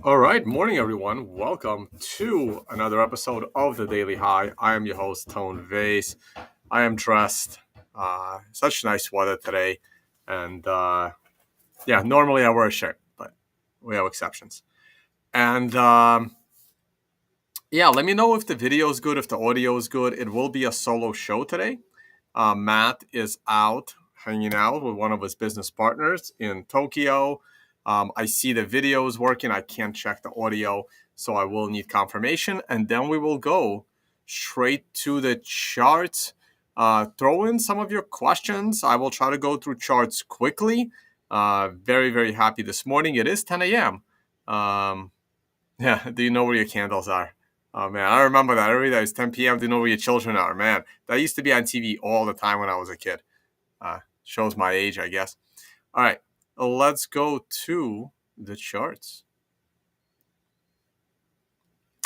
All right, morning everyone. Welcome to another episode of the Daily High. I am your host Tone Vase. I am dressed. Such nice weather today, and yeah, normally I wear a shirt, but we have exceptions. And yeah, let me know if the video is good, if the audio is good. It will be a solo show today. Matt is out hanging out with one of his business partners in Tokyo. I see the video is working. I can't check the audio, so I will need confirmation. And then we will go straight to the charts. Throw in some of your questions. I will try to go through charts quickly. Very, very happy this morning. It is 10 a.m. Yeah, do you know where your candles are? Oh man, I remember that. Every day it's 10 p.m. Do you know where your children are? Man, that used to be on TV all the time when I was a kid. Shows my age, I guess. All right, let's go to the charts.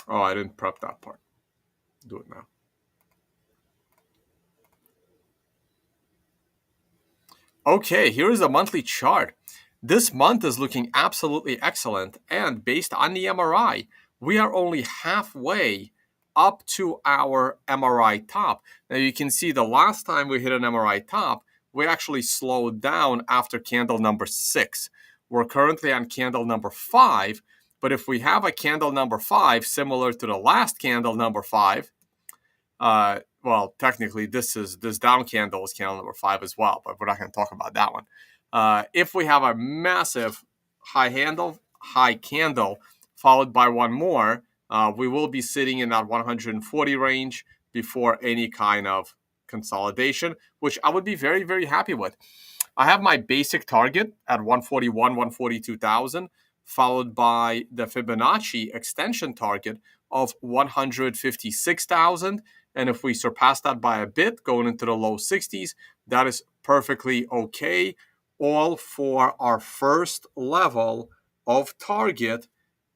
Oh, I didn't prep that part. Do it now. Okay, here is a monthly chart. This month is looking absolutely excellent, and based on the MRI, we are only halfway up to our MRI top. Now you can see the last time we hit an MRI top, we actually slowed down after candle number 6. We're currently on candle number 5, but if we have a candle number 5 similar to the last candle number 5, well, technically this down candle is candle number 5 as well, but we're not going to talk about that one. If we have a massive high candle followed by one more, we will be sitting in that 140 range before any kind of consolidation, which I would be very, very happy with. I have my basic target at 141, 142,000, followed by the Fibonacci extension target of 156,000. And if we surpass that by a bit, going into the low 60s, that is perfectly okay. All for our first level of target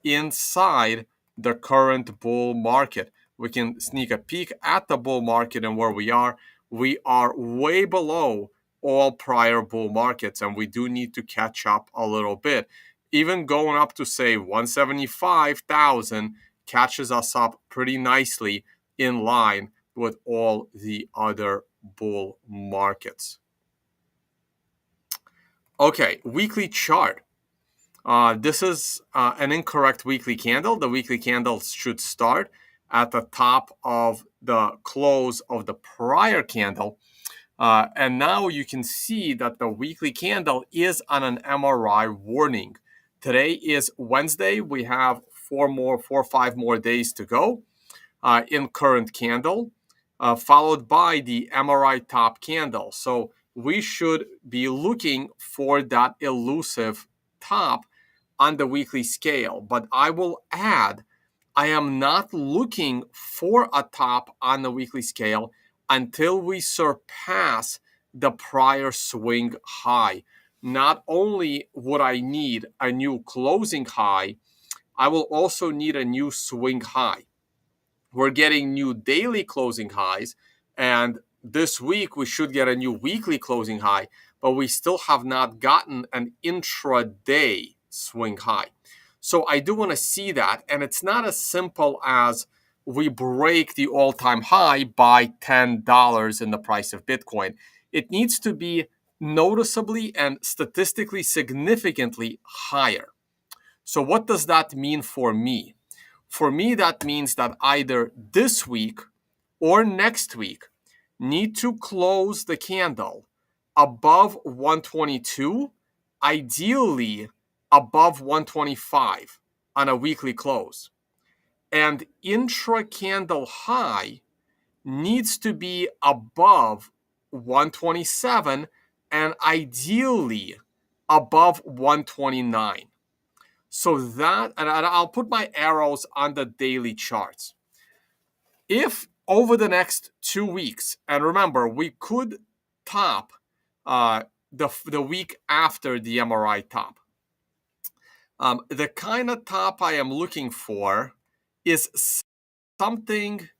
inside the current bull market. We can sneak a peek at the bull market and where we are. We are way below all prior bull markets, and we do need to catch up a little bit. Even going up to, say, 175,000 catches us up pretty nicely in line with all the other bull markets. Okay, weekly chart. This is an incorrect weekly candle. The weekly candles should start at the top of the close of the prior candle. And now you can see that the weekly candle is on an MRI warning. Today is Wednesday. We have 4 or 5 more days to go in current candle, followed by the MRI top candle. So we should be looking for that elusive top on the weekly scale. But I will add, I am not looking for a top on the weekly scale until we surpass the prior swing high. Not only would I need a new closing high, I will also need a new swing high. We're getting new daily closing highs, and this week we should get a new weekly closing high, but we still have not gotten an intraday swing high. So I do want to see that, and it's not as simple as we break the all-time high by $10 in the price of Bitcoin. It needs to be noticeably and statistically significantly higher. So what does that mean for me? For me, that means that either this week or next week need to close the candle above 122, ideally above 125 on a weekly close. And intra-candle high needs to be above 127 and ideally above 129. So that, and I'll put my arrows on the daily charts. If over the next 2 weeks, and remember, we could top the week after the MRI top. The kind of top I am looking for is something,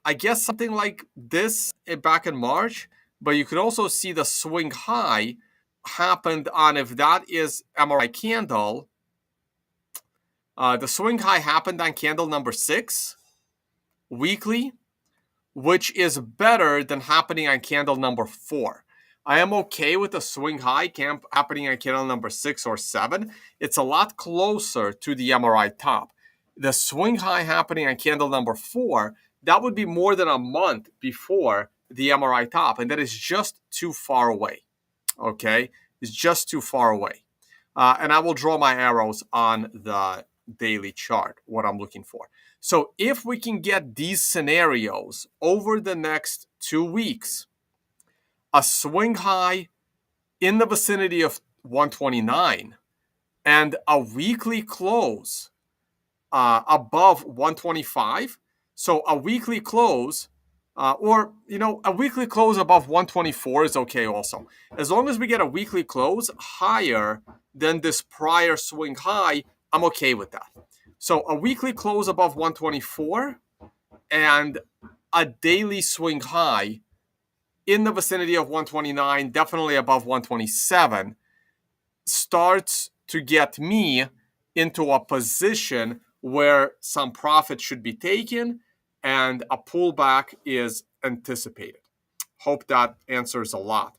I guess something like this back in March, but you could also see the swing high happened on, if that is MRI candle, The swing high happened on candle number 6 weekly, which is better than happening on candle number 4. I am okay with the swing high happening on candle number 6 or 7. It's a lot closer to the MRI top. The swing high happening on candle number 4, that would be more than a month before the MRI top, and that is just too far away. Okay, it's just too far away. And I will draw my arrows on the daily chart, what I'm looking for. So if we can get these scenarios over the next 2 weeks, a swing high in the vicinity of 129 and a weekly close above 125. So a weekly close, a weekly close above 124 is okay also. As long as we get a weekly close higher than this prior swing high, I'm okay with that. So a weekly close above 124 and a daily swing high in the vicinity of 129, definitely above 127, starts to get me into a position where some profit should be taken and a pullback is anticipated. Hope that answers a lot.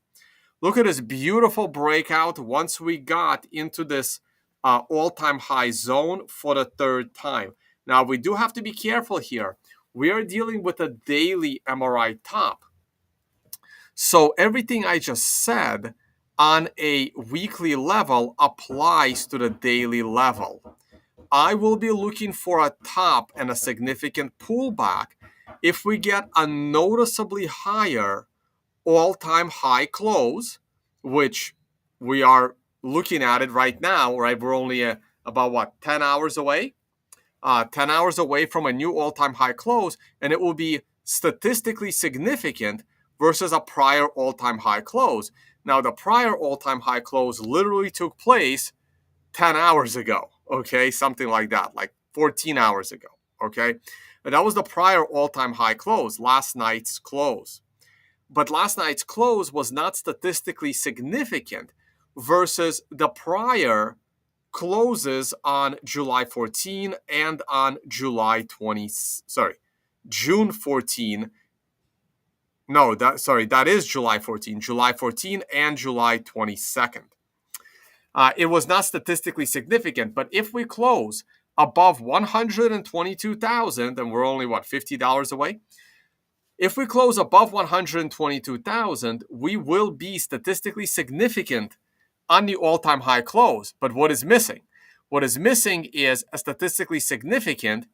Look at this beautiful breakout once we got into this all-time high zone for the third time. Now, we do have to be careful here. We are dealing with a daily MRI top. So everything I just said on a weekly level applies to the daily level. I will be looking for a top and a significant pullback if we get a noticeably higher all-time high close, which we are looking at it right now, right? We're only about 10 hours away? 10 hours away from a new all-time high close, and it will be statistically significant versus a prior all-time high close. Now, the prior all-time high close literally took place 10 hours ago, okay? Something like that, like 14 hours ago, okay? And that was the prior all-time high close, last night's close. But last night's close was not statistically significant versus the prior closes on July 14 and on June 14. No, that is July 14. July 14 and July 22nd. It was not statistically significant, but if we close above 122,000, and we're only, $50 away? If we close above 122,000, we will be statistically significant on the all-time high close. But what is missing? What is missing is a statistically significant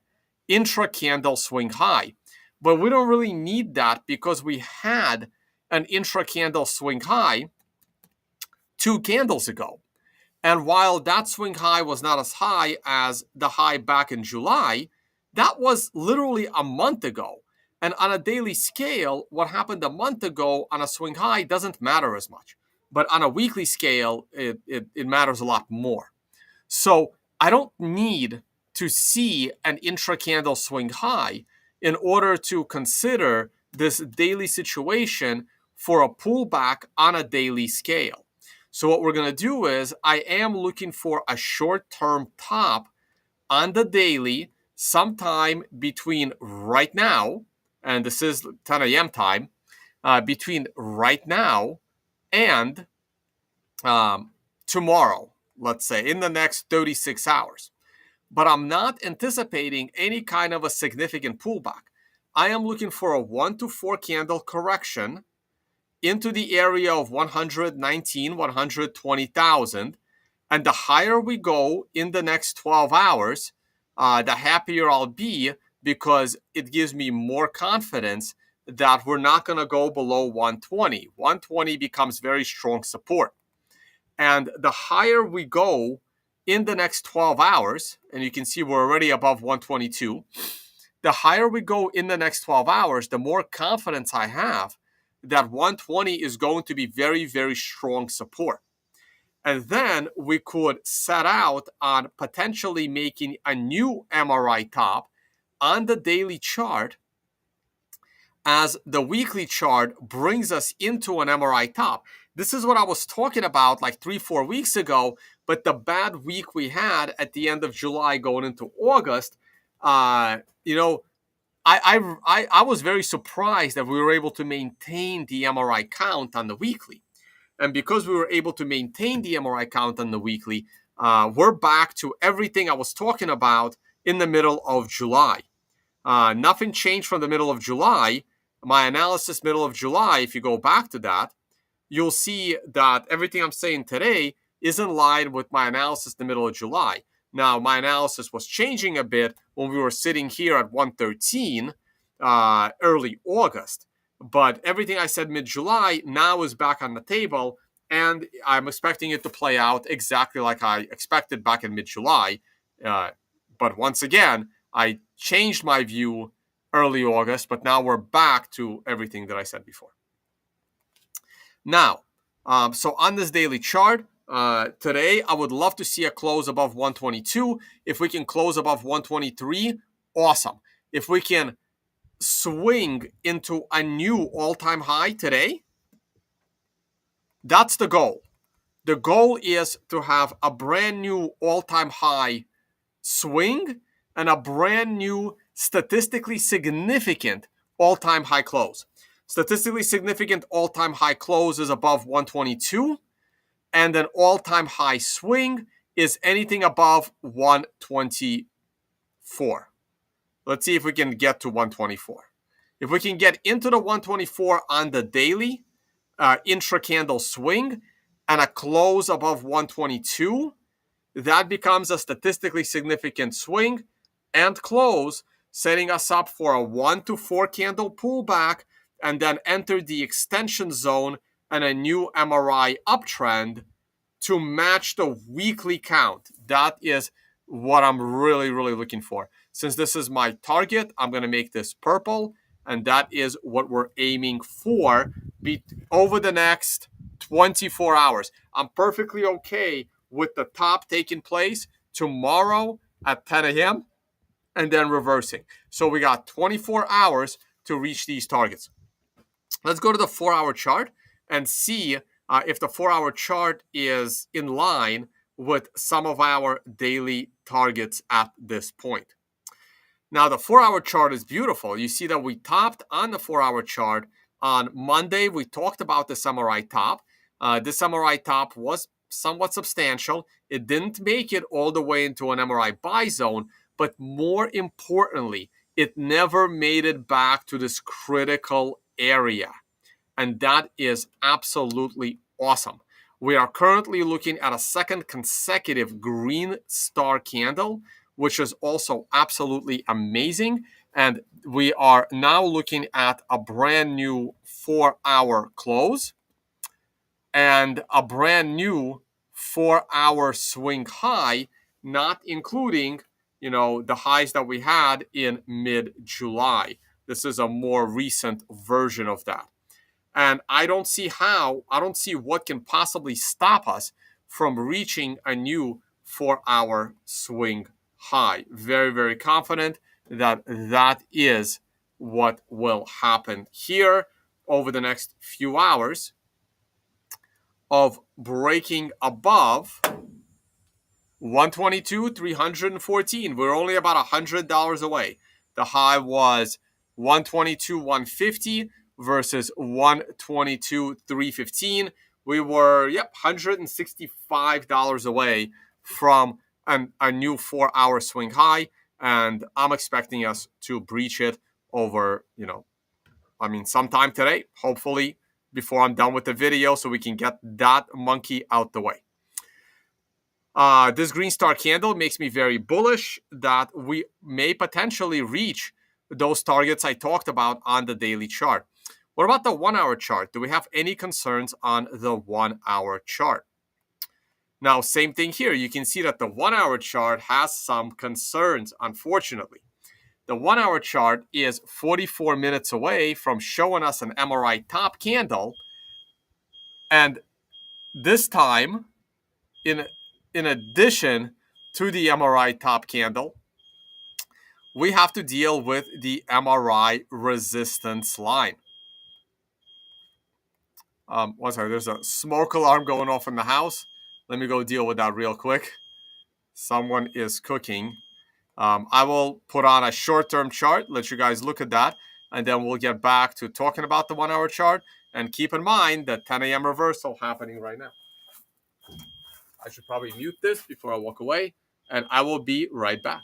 intra-candle swing high. But we don't really need that because we had an intra-candle swing high 2 candles ago. And while that swing high was not as high as the high back in July, that was literally a month ago. And on a daily scale, what happened a month ago on a swing high doesn't matter as much. But on a weekly scale, it matters a lot more. So I don't need to see an intra-candle swing high in order to consider this daily situation for a pullback on a daily scale. So what we're going to do is I am looking for a short-term top on the daily sometime between right now, and this is 10 a.m. time, between right now and tomorrow, let's say, in the next 36 hours. But I'm not anticipating any kind of a significant pullback. I am looking for a 1 to 4 candle correction into the area of 119, 120,000. And the higher we go in the next 12 hours, the happier I'll be because it gives me more confidence that we're not going to go below 120. 120 becomes very strong support. And the higher we go in the next 12 hours, and you can see we're already above 122, the higher we go in the next 12 hours, the more confidence I have that 120 is going to be very, very strong support. And then we could set out on potentially making a new MRI top on the daily chart as the weekly chart brings us into an MRI top. This is what I was talking about like 3-4 weeks ago, But the bad week we had at the end of July going into August, you know, I was very surprised that we were able to maintain the MRI count on the weekly. And because we were able to maintain the MRI count on the weekly, we're back to everything I was talking about in the middle of July. Nothing changed from the middle of July. My analysis, middle of July, if you go back to that, you'll see that everything I'm saying today is in line with my analysis in the middle of July. Now, my analysis was changing a bit when we were sitting here at 113 early August. But everything I said mid-July now is back on the table, and I'm expecting it to play out exactly like I expected back in mid-July. But once again, I changed my view early August, but now we're back to everything that I said before. Now, so on this daily chart, today I would love to see a close above 122. If we can close above 123, awesome. If we can swing into a new all-time high today, that's the goal. The goal is to have a brand new all-time high swing and a brand new statistically significant all-time high close. Statistically significant all-time high close is above 122, and an all-time high swing is anything above 124. Let's see if we can get to 124. If we can get into the 124 on the daily intra-candle swing and a close above 122, that becomes a statistically significant swing and close, setting us up for a 1 to 4 candle pullback and then enter the extension zone and a new MRI uptrend to match the weekly count. That is what I'm really, really looking for. Since this is my target, I'm going to make this purple, and that is what we're aiming for over the next 24 hours. I'm perfectly okay with the top taking place tomorrow at 10 a.m. and then reversing. So we got 24 hours to reach these targets. Let's go to the 4-hour chart and see if the 4-hour chart is in line with some of our daily targets at this point. Now, the 4-hour chart is beautiful. You see that we topped on the 4-hour chart on Monday. We talked about the MRI top. This MRI top was somewhat substantial. It didn't make it all the way into an MRI buy zone, but more importantly, it never made it back to this critical area. And that is absolutely awesome. We are currently looking at a second consecutive green star candle, which is also absolutely amazing. And we are now looking at a brand new 4-hour close and a brand new 4-hour swing high, not including, the highs that we had in mid-July. This is a more recent version of that. And I don't see what can possibly stop us from reaching a new 4-hour swing high. Very, very confident that that is what will happen here over the next few hours of breaking above 122, 314. We're only about $100 away. The high was 122, 150 versus 122, 315. We were, $165 away from a new 4-hour swing high. And I'm expecting us to breach it over, sometime today, hopefully before I'm done with the video, so we can get that monkey out the way. This green star candle makes me very bullish that we may potentially reach those targets I talked about on the daily chart. What about the 1-hour chart? Do we have any concerns on the 1-hour chart? Now, same thing here. You can see that the 1-hour chart has some concerns, unfortunately. The 1-hour chart is 44 minutes away from showing us an MRI top candle. And this time, in addition to the MRI top candle, we have to deal with the MRI resistance line. There's a smoke alarm going off in the house. Let me go deal with that real quick. Someone is cooking. I will put on a short-term chart, let you guys look at that, and then we'll get back to talking about the 1 hour chart. And keep in mind that 10 a.m. reversal happening right now. I should probably mute this before I walk away, and I will be right back.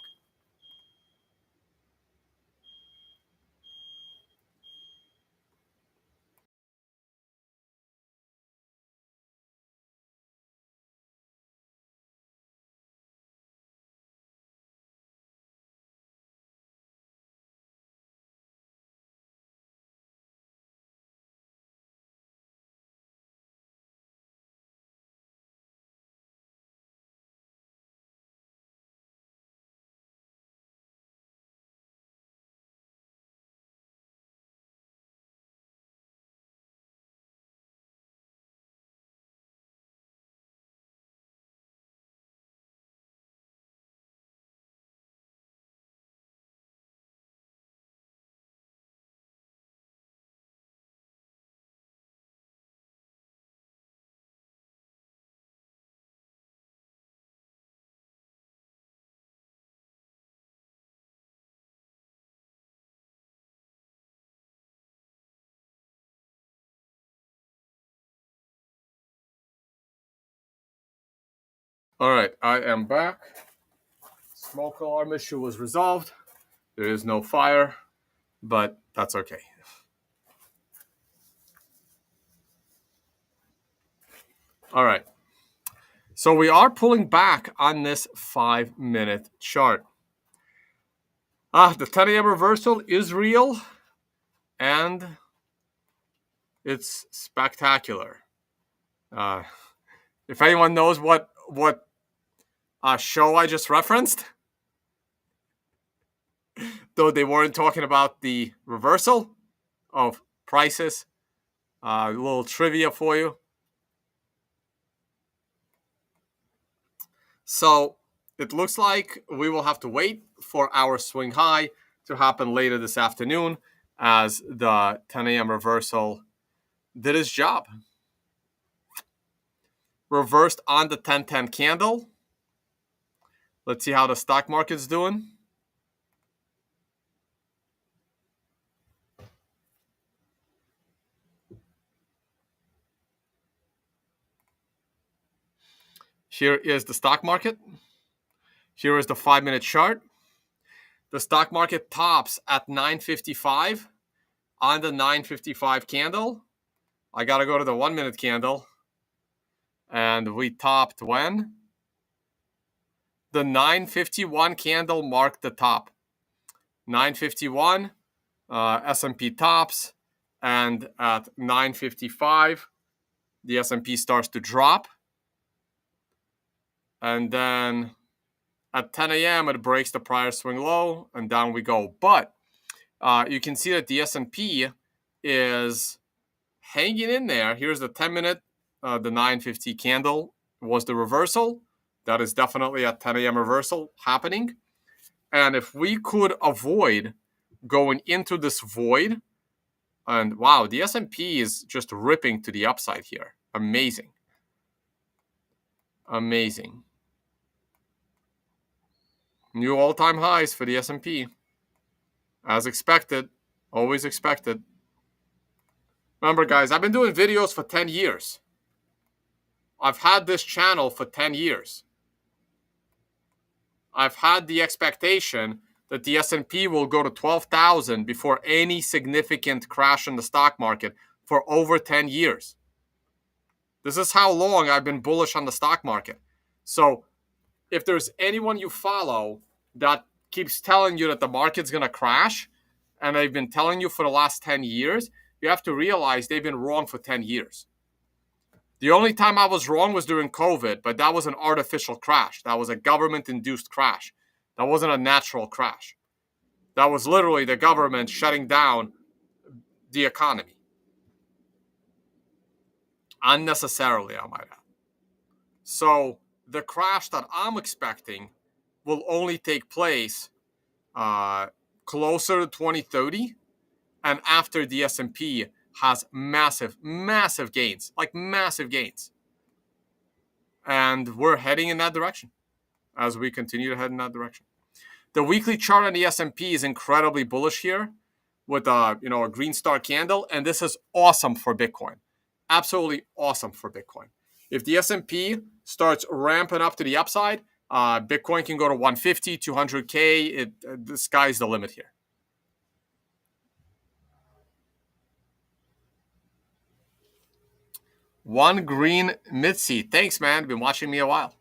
All right, I am back. Smoke alarm issue was resolved. There is no fire, but that's okay. All right. So we are pulling back on this 5-minute chart. The 10 a.m. reversal is real, and it's spectacular. If anyone knows what show I just referenced, though they weren't talking about the reversal of prices, a little trivia for you. So it looks like we will have to wait for our swing high to happen later this afternoon, as the 10 a.m. reversal did its job. Reversed on the 10-10 candle. Let's see how the stock market's doing. Here is the stock market. Here is the 5-minute chart. The stock market tops at 955 on the 955 candle. I got to go to the 1-minute candle. And we topped when? The 951 candle marked the top. 951, S&P tops. And at 955, the S&P starts to drop. And then at 10 a.m., it breaks the prior swing low, and down we go. But you can see that the S&P is hanging in there. Here's the 10-minute, the 950 candle was the reversal. That is definitely a 10 a.m. reversal happening. And if we could avoid going into this void, and wow, the S&P is just ripping to the upside here. Amazing. Amazing. New all-time highs for the S&P. As expected. Always expected. Remember, guys, I've been doing videos for 10 years. I've had this channel for 10 years. I've had the expectation that the S&P will go to 12,000 before any significant crash in the stock market for over 10 years. This is how long I've been bullish on the stock market. So if there's anyone you follow that keeps telling you that the market's going to crash, and they've been telling you for the last 10 years, you have to realize they've been wrong for 10 years. The only time I was wrong was during COVID, but that was an artificial crash. That was a government-induced crash. That wasn't a natural crash. That was literally the government shutting down the economy. Unnecessarily, I might add. So the crash that I'm expecting will only take place closer to 2030 and after the S&P has massive, massive gains, like massive gains. and we're heading in that direction as we continue to head in that direction. The weekly chart on the S&P is incredibly bullish here with a green star candle, and this is awesome for Bitcoin. Absolutely awesome for Bitcoin. If the S&P starts ramping up to the upside, Bitcoin can go to 150, 200K. The sky's the limit here. One green Mitzi. Thanks, man. Been watching me a while.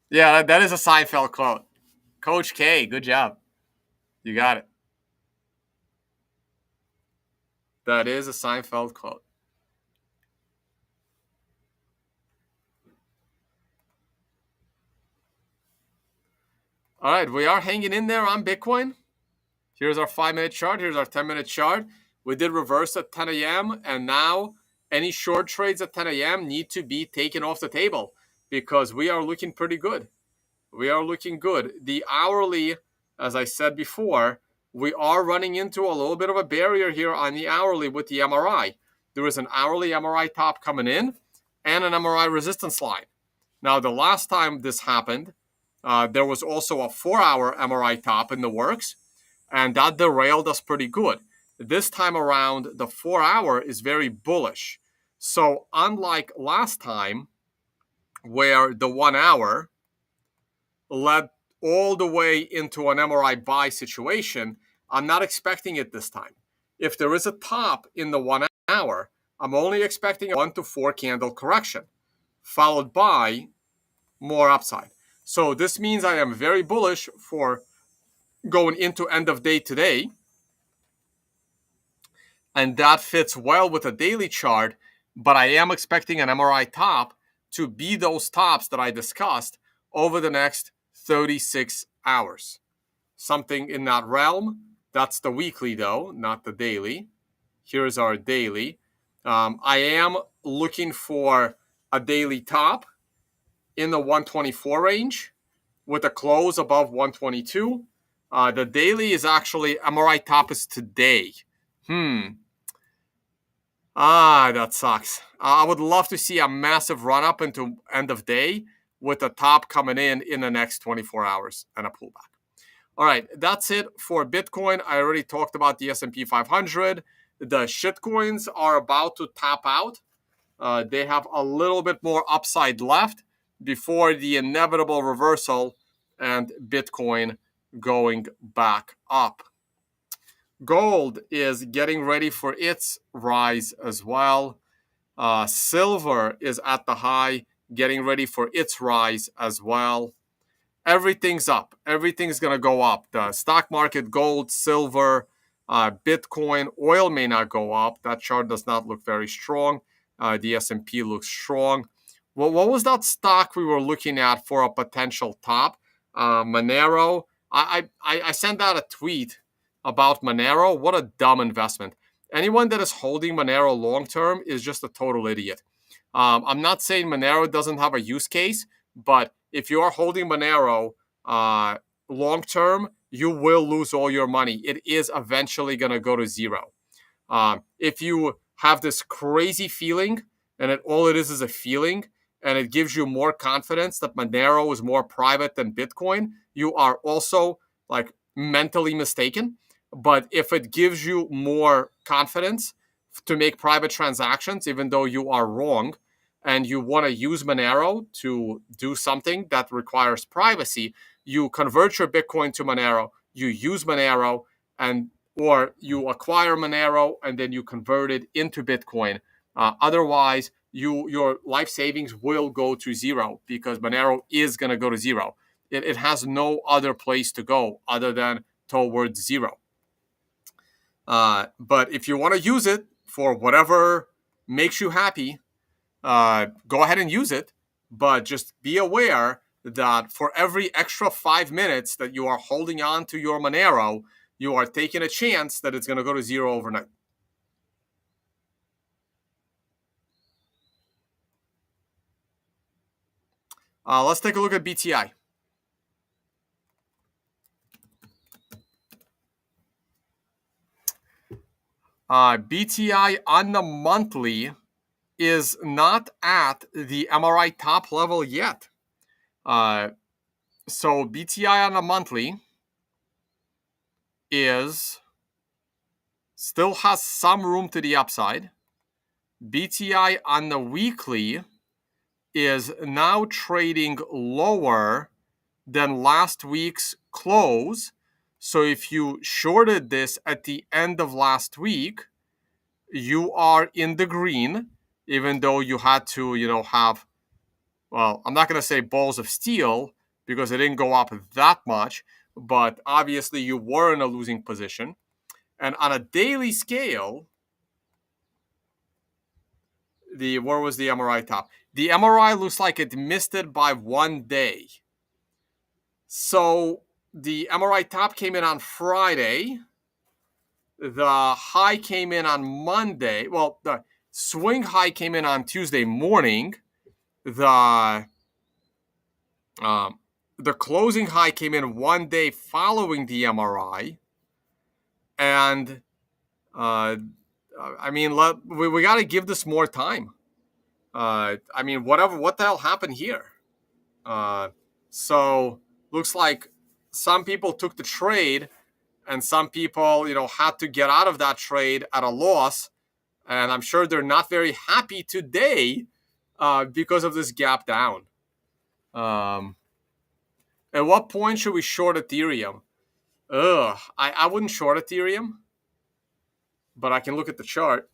Yeah, that is a Seinfeld quote. Coach K, good job. You got it. That is a Seinfeld quote. All right, we are hanging in there on Bitcoin. Here's our 5-minute chart. Here's our 10-minute chart. We did reverse at 10 a.m. and now any short trades at 10 a.m. need to be taken off the table because we are looking pretty good. We are looking good. The hourly, as I said before, we are running into a little bit of a barrier here on the hourly with the MRI. There is an hourly MRI top coming in and an MRI resistance line. Now, the last time this happened, there was also a 4-hour MRI top in the works, and that derailed us pretty good. This time around, the 4-hour is very bullish. So unlike last time, where the 1 hour led all the way into an MRI buy situation, I'm not expecting it this time. If there is a top in the 1 hour, I'm only expecting a 1 to 4 candle correction, followed by more upside. So this means I am very bullish for going into end of day today. And that fits well with a daily chart, but I am expecting an MRI top to be those tops that I discussed over the next 36 hours. Something in that realm. That's the weekly though, not the daily. Here's our daily. I am looking for a daily top in the 124 range with a close above 122. The daily is actually MRI top is today. That sucks. I would love to see a massive run up into end of day with the top coming in the next 24 hours and a pullback. All right, that's it for Bitcoin. I already talked about the S&P 500. The shitcoins are about to tap out. They have a little bit more upside left before the inevitable reversal and Bitcoin going back up. Gold is getting ready for its rise as well. Silver is at the high, getting ready for its rise as well. Everything's up. Everything's going to go up. The stock market, gold, silver, Bitcoin, oil may not go up. That chart does not look very strong. The S&P looks strong. Well, what was that stock we were looking at for a potential top? Monero. I sent out a tweet about Monero. What a dumb investment. Anyone that is holding Monero long term is just a total idiot. I'm not saying Monero doesn't have a use case, but if you are holding Monero long term, you will lose all your money. It is eventually going to go to zero. If you have this crazy feeling, and all it is a feeling, and it gives you more confidence that Monero is more private than Bitcoin, you are also like mentally mistaken. But if it gives you more confidence to make private transactions, even though you are wrong, and you want to use Monero to do something that requires privacy, you convert your Bitcoin to Monero, you use Monero, or you acquire Monero and then you convert it into Bitcoin. Otherwise, your life savings will go to zero because Monero is going to go to zero. It has no other place to go other than towards zero. But if you want to use it for whatever makes you happy, go ahead and use it. But just be aware that for every extra 5 minutes that you are holding on to your Monero, you are taking a chance that it's going to go to zero overnight. Let's take a look at BTI. BTI on the monthly is not at the MRI top level yet. So BTI on the monthly still has some room to the upside. BTI on the weekly is now trading lower than last week's close. So if you shorted this at the end of last week, you are in the green, even though you had to, have, well, I'm not going to say balls of steel because it didn't go up that much, but obviously you were in a losing position. And on a daily scale, where was the MRI top? The MRI looks like it missed it by 1 day. So the MRI top came in on Friday. The high came in on Monday. Well, the swing high came in on Tuesday morning. The closing high came in 1 day following the MRI. And we got to give this more time. What the hell happened here? So looks like some people took the trade and some people, had to get out of that trade at a loss. And I'm sure they're not very happy today because of this gap down. At what point should we short Ethereum? I wouldn't short Ethereum, but I can look at the chart.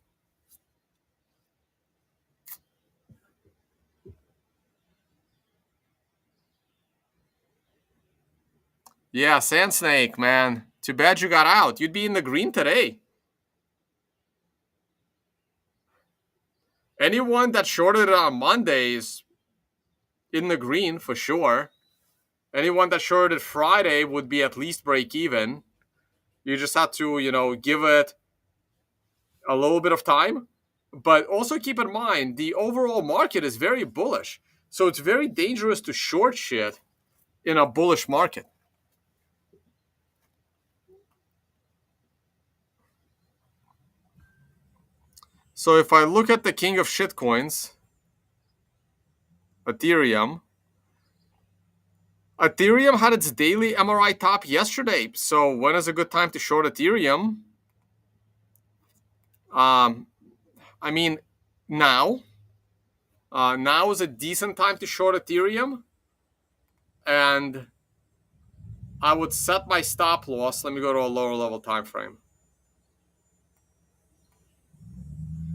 Yeah, Sand Snake, man. Too bad you got out. You'd be in the green today. Anyone that shorted it on Monday is in the green for sure. Anyone that shorted Friday would be at least break even. You just have to, give it a little bit of time. But also keep in mind, the overall market is very bullish. So it's very dangerous to short shit in a bullish market. So if I look at the king of shitcoins, Ethereum had its daily MRI top yesterday. So when is a good time to short Ethereum? Now. Now is a decent time to short Ethereum. And I would set my stop loss. Let me go to a lower level time frame.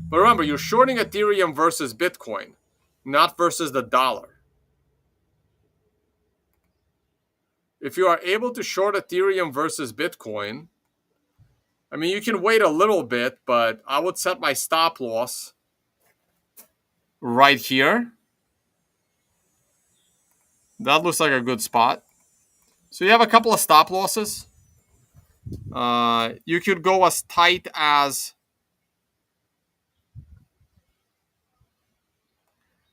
But remember, you're shorting Ethereum versus Bitcoin, not versus the dollar. If you are able to short Ethereum versus Bitcoin, you can wait a little bit, but I would set my stop loss right here. That looks like a good spot. So you have a couple of stop losses. You could go as tight as...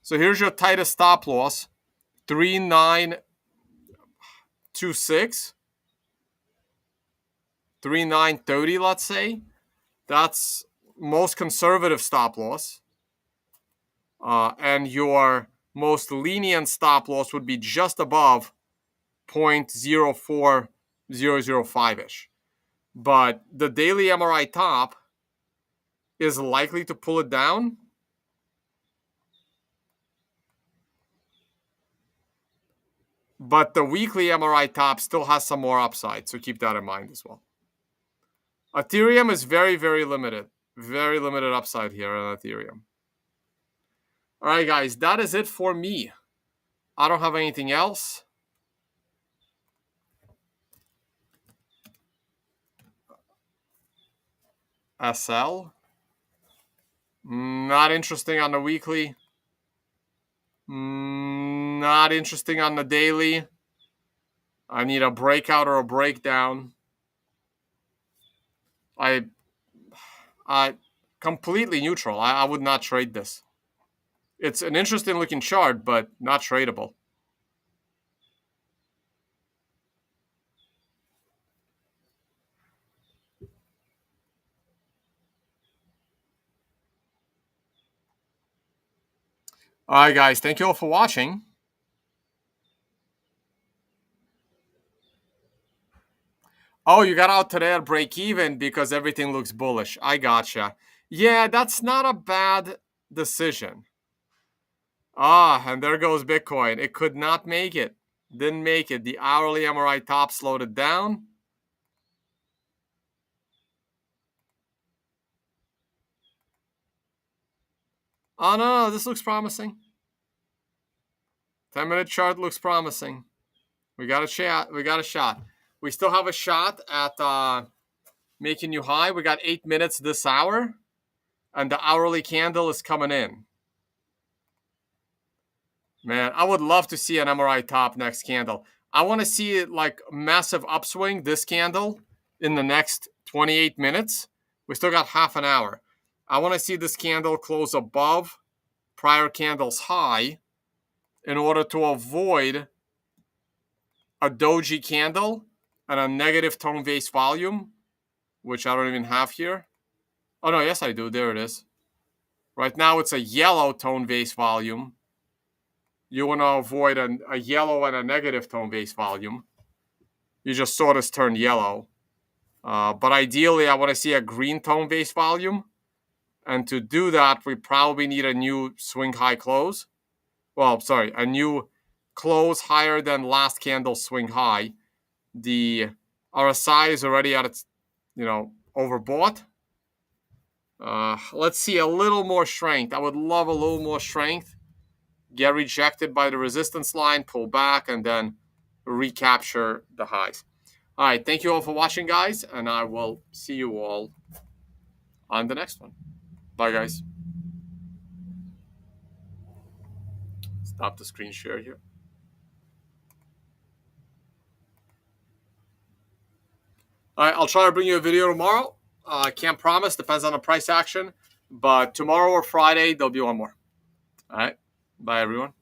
So here's your tightest stop loss, 3926, 3930, let's say. That's most conservative stop loss. And your most lenient stop loss would be just above 0.04005-ish. But the daily MRI top is likely to pull it down. But the weekly MRI top still has some more upside, so keep that in mind as well. Ethereum is very, very limited. Very limited upside here on Ethereum. All right, guys, that is it for me. I don't have anything else. SL. Not interesting on the weekly. Not interesting on the daily. I need a breakout or a breakdown. I completely neutral. I would not trade this. It's an interesting looking chart, but not tradable. All right, guys. Thank you all for watching. Oh, you got out today at break even because everything looks bullish. I gotcha. Yeah, that's not a bad decision. Ah, and there goes Bitcoin. It could not make it. Didn't make it. The hourly MRI top slowed it down. Oh, no, this looks promising. 10-minute chart looks promising. We got a shot. We got a shot. We still have a shot at making new high. We got 8 minutes this hour, and the hourly candle is coming in. Man, I would love to see an MRI top next candle. I want to see it like massive upswing, this candle, in the next 28 minutes. We still got half an hour. I want to see this candle close above prior candle's high in order to avoid a doji candle and a negative tone base volume, which I don't even have here. Oh, no, yes, I do. There it is. Right now, it's a yellow tone base volume. You want to avoid a yellow and a negative tone base volume. You just saw this turn yellow. But ideally, I want to see a green tone base volume. And to do that, we probably need a new swing high close. Well, sorry, a new close higher than last candle's swing high. The RSI is already at its, overbought. Let's see a little more strength. I would love a little more strength. Get rejected by the resistance line, pull back, and then recapture the highs. All right, thank you all for watching, guys, and I will see you all on the next one. Bye, guys. Stop the screen share here. All right, I'll try to bring you a video tomorrow. I can't promise, depends on the price action, but tomorrow or Friday, there'll be one more. All right, bye, everyone.